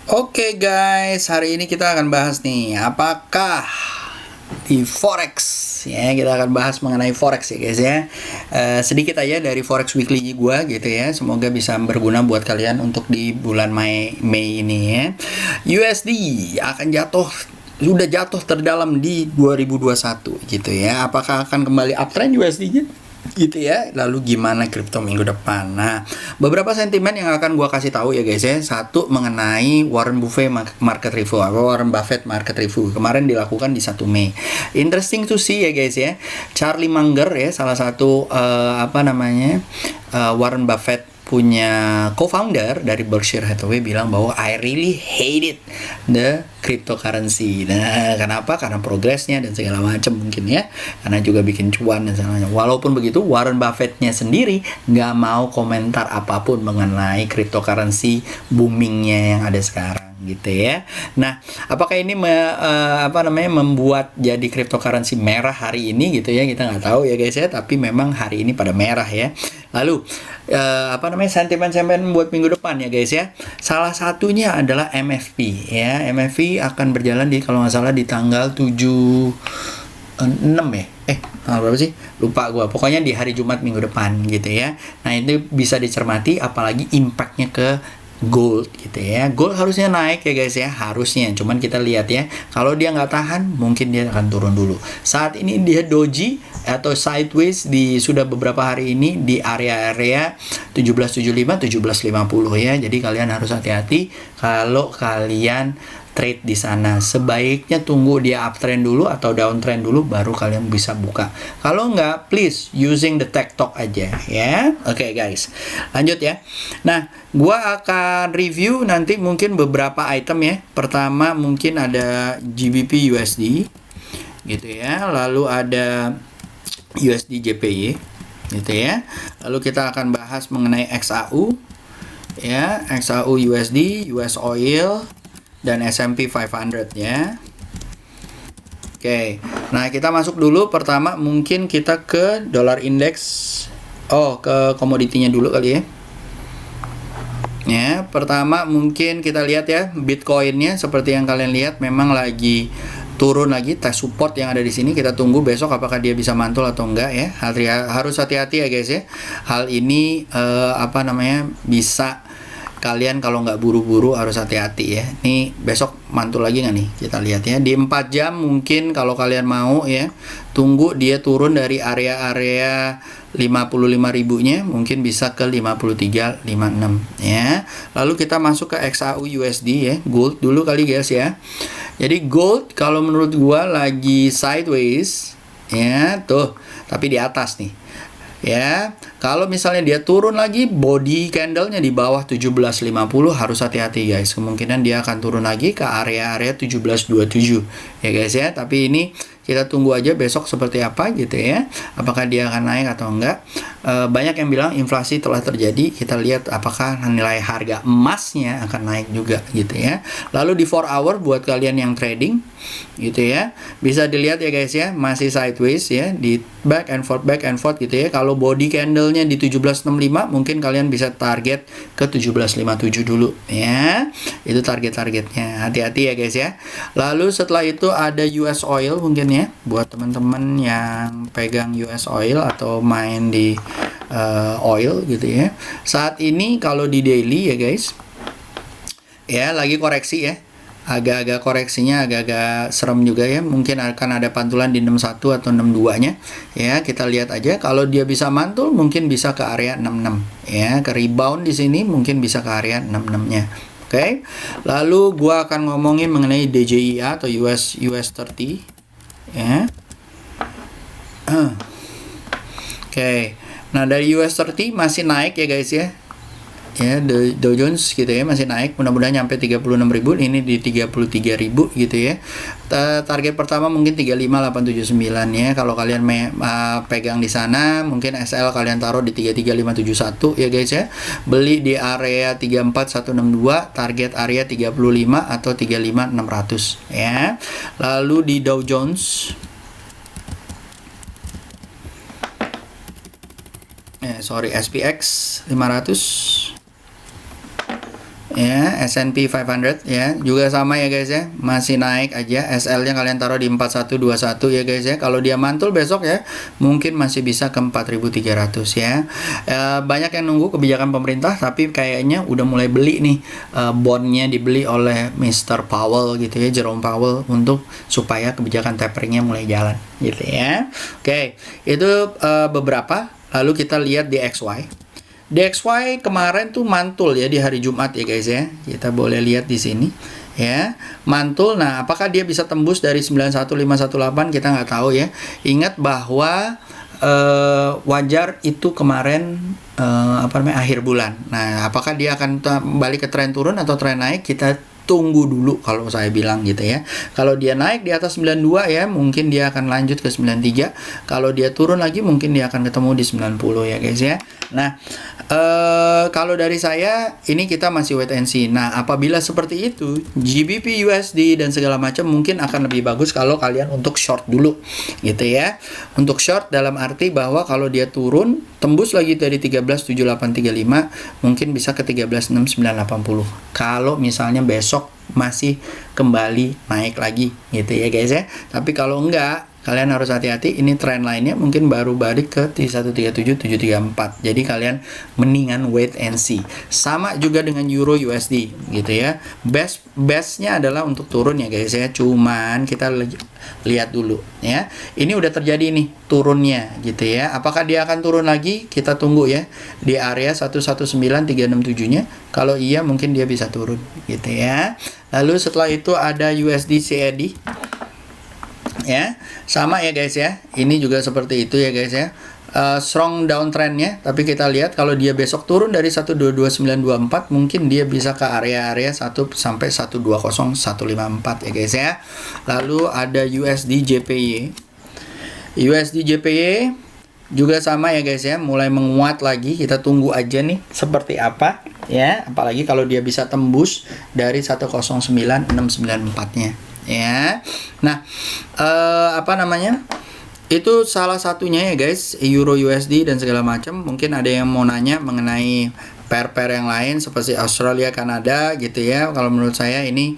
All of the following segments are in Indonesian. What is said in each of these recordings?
Oke guys, hari ini kita akan bahas nih, apakah di Forex ya, kita akan bahas mengenai Forex ya guys ya. Sedikit aja dari Forex Weekly gua gitu ya. Semoga bisa berguna buat kalian untuk di bulan Mei ini ya. USD akan sudah jatuh terdalam di 2021 gitu ya. Apakah akan kembali uptrend USD-nya? Gitu ya. Lalu gimana kripto minggu depan? Nah, beberapa sentimen yang akan gua kasih tahu ya guys ya. Satu, mengenai Warren Buffett market review atau Warren Buffett market review. Kemarin dilakukan di 1 Mei. Interesting to see ya guys ya. Charlie Munger ya, salah satu Warren Buffett punya co-founder dari Berkshire Hathaway bilang bahwa I really hated the cryptocurrency. Nah, kenapa? Karena progresnya dan segala macam mungkin ya. Karena juga bikin cuan dan segala macam. Walaupun begitu, Warren Buffett-nya sendiri nggak mau komentar apapun mengenai cryptocurrency boomingnya yang ada sekarang gitu ya. Nah, apakah ini membuat jadi cryptocurrency merah hari ini gitu ya? Kita nggak tahu ya guys ya. Tapi memang hari ini pada merah ya. Lalu sentimen-sentimen buat minggu depan ya guys ya. Salah satunya adalah MFP ya. MFP akan berjalan di, kalau nggak salah, di tanggal 6 ya. Tanggal berapa sih? Lupa gua. Pokoknya di hari Jumat minggu depan gitu ya. Nah, itu bisa dicermati apalagi impact-nya ke gold gitu ya. Gold harusnya naik ya guys ya, harusnya. Cuman kita lihat ya, kalau dia nggak tahan, mungkin dia akan turun dulu. Saat ini dia doji atau sideways di sudah beberapa hari ini di area-area 1775, 1750 ya. Jadi kalian harus hati-hati kalau kalian trade di sana. Sebaiknya tunggu dia uptrend dulu atau downtrend dulu baru kalian bisa buka. Kalau nggak, please using the tech talk aja ya. Oke guys, lanjut ya. Nah, gua akan review nanti mungkin beberapa item ya. Pertama mungkin ada GBP USD gitu ya. Lalu ada USD JPY gitu ya. Lalu kita akan bahas mengenai XAU ya, XAU USD, US Oil, dan S&P 500 ya. Oke, nah kita masuk dulu. Pertama mungkin kita ke dollar index. Ke komoditinya dulu kali ya. Ya, pertama mungkin kita lihat ya, Bitcoin-nya seperti yang kalian lihat memang lagi turun lagi, tes support yang ada di sini. Kita tunggu besok apakah dia bisa mantul atau enggak ya. Harus hati-hati ya guys ya. Hal ini bisa, kalian kalau nggak buru-buru harus hati-hati ya. Nih besok mantul lagi nggak nih? Kita lihat ya. Di 4 jam mungkin kalau kalian mau ya, tunggu dia turun dari area-area 55 ribunya, mungkin bisa ke 53.56 ya. Lalu kita masuk ke XAU USD ya. Gold dulu kali guys ya. Jadi gold kalau menurut gua lagi sideways ya, tuh, tapi di atas nih. Ya, kalau misalnya dia turun lagi, body candle-nya di bawah 17.50, harus hati-hati guys. Kemungkinan dia akan turun lagi ke area-area 17.27 ya guys ya. Tapi ini kita tunggu aja besok seperti apa gitu ya. Apakah dia akan naik atau enggak. Banyak yang bilang inflasi telah terjadi. Kita lihat apakah nilai harga emasnya akan naik juga gitu ya. Lalu di 4 hour buat kalian yang trading gitu ya, bisa dilihat ya guys ya, masih sideways ya, di back and forth gitu ya. Kalau body candle-nya di 1765, mungkin kalian bisa target ke 1757 dulu ya. Itu target-targetnya. Hati-hati ya guys ya. Lalu setelah itu ada US Oil mungkin ya, buat teman-teman yang pegang US Oil atau main di oil gitu ya. Saat ini kalau di daily ya guys ya, lagi koreksi ya. Agak-agak koreksinya agak-agak serem juga ya. Mungkin akan ada pantulan di 61 atau 62-nya. Ya, kita lihat aja. Kalau dia bisa mantul mungkin bisa ke area 66 ya. Ke rebound di sini mungkin bisa ke area 66-nya. Oke. Lalu gua akan ngomongin mengenai DJIA atau US 30 ya. Oke. Nah, dari US 30 masih naik ya guys ya. Ya, Dow Jones gitu ya, masih naik, mudah-mudahan nyampe 36.000. Ini di 33.000 gitu ya. Target pertama mungkin 35.879 ya. Kalau kalian pegang di sana, mungkin SL kalian taruh di 33.571 ya guys ya. Beli di area 34.162, target area 35 atau 35.600 ya. Lalu di Dow Jones SPX 500 ya, S&P 500 ya, juga sama ya guys ya, masih naik aja. SL-nya kalian taruh di 4121 ya guys ya. Kalau dia mantul besok ya, mungkin masih bisa ke 4.300 ya. Banyak yang nunggu kebijakan pemerintah, tapi kayaknya udah mulai beli nih, bondnya dibeli oleh Mr. Powell gitu ya, Jerome Powell, untuk supaya kebijakan taperingnya mulai jalan gitu ya. Oke, itu beberapa. Lalu kita lihat di DXY. DXY kemarin tuh mantul ya di hari Jumat ya guys ya. Kita boleh lihat di sini ya, mantul. Nah, apakah dia bisa tembus dari 91518? Kita nggak tahu ya. Ingat bahwa wajar itu kemarin akhir bulan. Nah, apakah dia akan balik ke tren turun atau tren naik? Kita tunggu dulu kalau saya bilang gitu ya. Kalau dia naik di atas 92 ya, mungkin dia akan lanjut ke 93. Kalau dia turun lagi, mungkin dia akan ketemu di 90 ya guys ya. Nah, kalau dari saya, ini kita masih wait and see. Nah, apabila seperti itu, GBP USD dan segala macam mungkin akan lebih bagus kalau kalian untuk short dulu gitu ya. Untuk short dalam arti bahwa kalau dia turun, tembus lagi dari 13.7835, mungkin bisa ke 13.6980. Kalau misalnya besok masih kembali naik lagi gitu ya guys ya. Tapi kalau enggak, kalian harus hati-hati, ini trend lainnya mungkin baru balik ke 137.734. Jadi kalian mendingan wait and see. Sama juga dengan Euro USD gitu ya. Bestnya adalah untuk turun ya guys ya. Cuman kita lihat dulu ya. Ini udah terjadi nih turunnya gitu ya. Apakah dia akan turun lagi? Kita tunggu ya. Di area 119367-nya. Kalau iya mungkin dia bisa turun gitu ya. Lalu setelah itu ada USD CAD. Ya, sama ya guys ya. Ini juga seperti itu ya guys ya. Strong downtrendnya, tapi kita lihat kalau dia besok turun dari 122924, mungkin dia bisa ke area-area 1 sampai 120154 ya guys ya. Lalu ada USD JPY. USD JPY juga sama ya guys ya, mulai menguat lagi. Kita tunggu aja nih seperti apa ya, apalagi kalau dia bisa tembus dari 109694-nya. Ya, nah itu salah satunya ya guys, Euro USD dan segala macam. Mungkin ada yang mau nanya mengenai pair-pair yang lain seperti Australia, Kanada gitu ya. Kalau menurut saya ini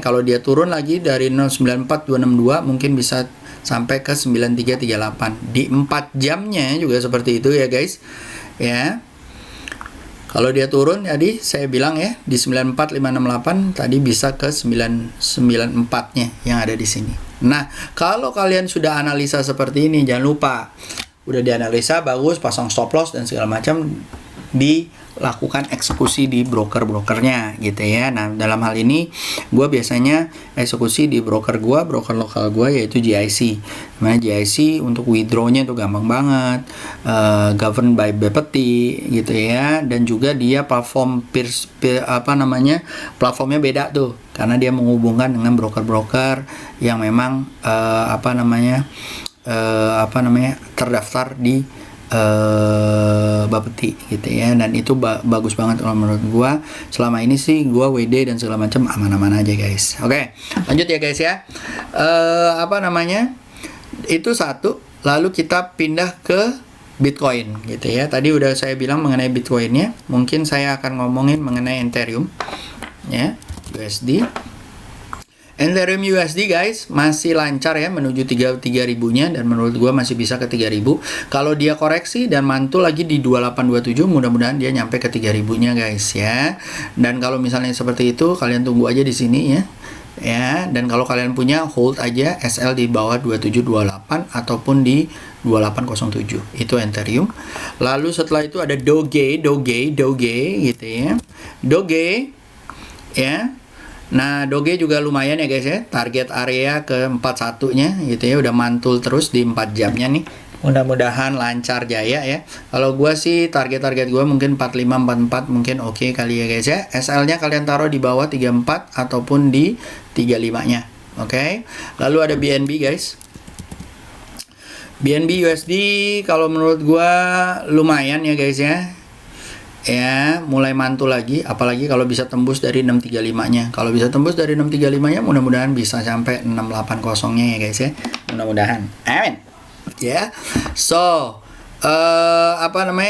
kalau dia turun lagi dari 094262 mungkin bisa sampai ke 9338 di 4 jamnya juga seperti itu ya guys ya. Kalau dia turun, jadi saya bilang ya, di 94568 tadi bisa ke 994-nya yang ada di sini. Nah, kalau kalian sudah analisa seperti ini, jangan lupa, udah dianalisa, bagus, pasang stop loss dan segala macam, dilakukan eksekusi di broker-brokernya gitu ya. Nah, dalam hal ini gue biasanya eksekusi di broker lokal gue, yaitu GIC. Nah, GIC untuk withdraw-nya itu gampang banget, governed by BPT gitu ya, dan juga dia platform platformnya beda tuh, karena dia menghubungkan dengan broker-broker yang memang terdaftar di Bapeti gitu ya. Dan itu bagus banget kalau menurut gua. Selama ini sih gua WD dan segala macam aman-aman aja guys. Oke, lanjut ya guys ya. Itu satu. Lalu kita pindah ke Bitcoin gitu ya. Tadi udah saya bilang mengenai Bitcoinnya. Mungkin saya akan ngomongin mengenai Ethereum ya, USD. Ethereum USD guys masih lancar ya menuju 3.000-nya, dan menurut gua masih bisa ke 3.000. Kalau dia koreksi dan mantul lagi di 2827, mudah-mudahan dia nyampe ke 3.000-nya guys ya. Dan kalau misalnya seperti itu, kalian tunggu aja di sini ya. Ya, dan kalau kalian punya, hold aja SL di bawah 2728 ataupun di 2807. Itu Ethereum. Lalu setelah itu ada Doge gitu ya. Doge ya. Nah, Doge juga lumayan ya guys ya. Target area ke 41-nya gitu ya. Udah mantul terus di 4 jamnya nih. Mudah-mudahan lancar jaya ya. Kalau gua sih target gua mungkin 45 44 mungkin oke kali ya guys ya. SL-nya kalian taruh di bawah 34 ataupun di 35-nya. Oke. Lalu ada BNB guys. BNB USD kalau menurut gua lumayan ya guys ya. Ya, mulai mantul lagi, apalagi kalau bisa tembus dari 635-nya. Kalau bisa tembus dari 635-nya, mudah-mudahan bisa sampai 680-nya ya guys ya. Mudah-mudahan. Amin. Ya. So,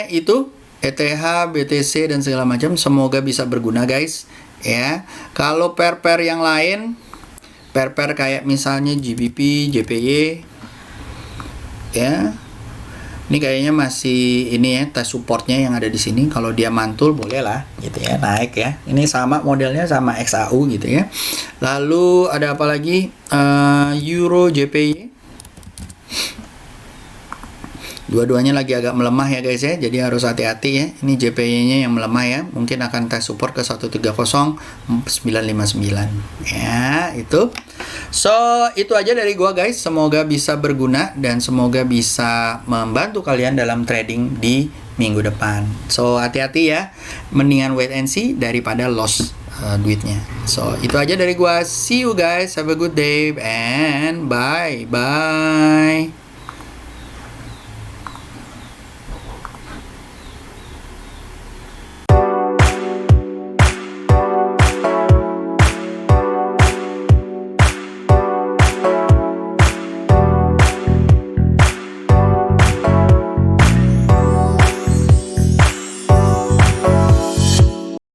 itu ETH, BTC dan segala macam, semoga bisa berguna guys. Ya, kalau pair-pair yang lain, pair-pair kayak misalnya GBP, JPY, ya, ini kayaknya masih ini ya, tes supportnya yang ada di sini. Kalau dia mantul boleh lah gitu ya, naik ya. Ini sama modelnya sama XAU gitu ya. Lalu ada apa lagi? Euro, JPY. Dua-duanya lagi agak melemah ya guys ya, jadi harus hati-hati ya. Ini JPY-nya yang melemah ya, mungkin akan tes support ke 130.959 ya, itu. So, itu aja dari gua guys. Semoga bisa berguna dan semoga bisa membantu kalian dalam trading di minggu depan. So, hati-hati ya. Mendingan wait and see daripada loss duitnya. So, itu aja dari gua. See you guys. Have a good day and bye. Bye.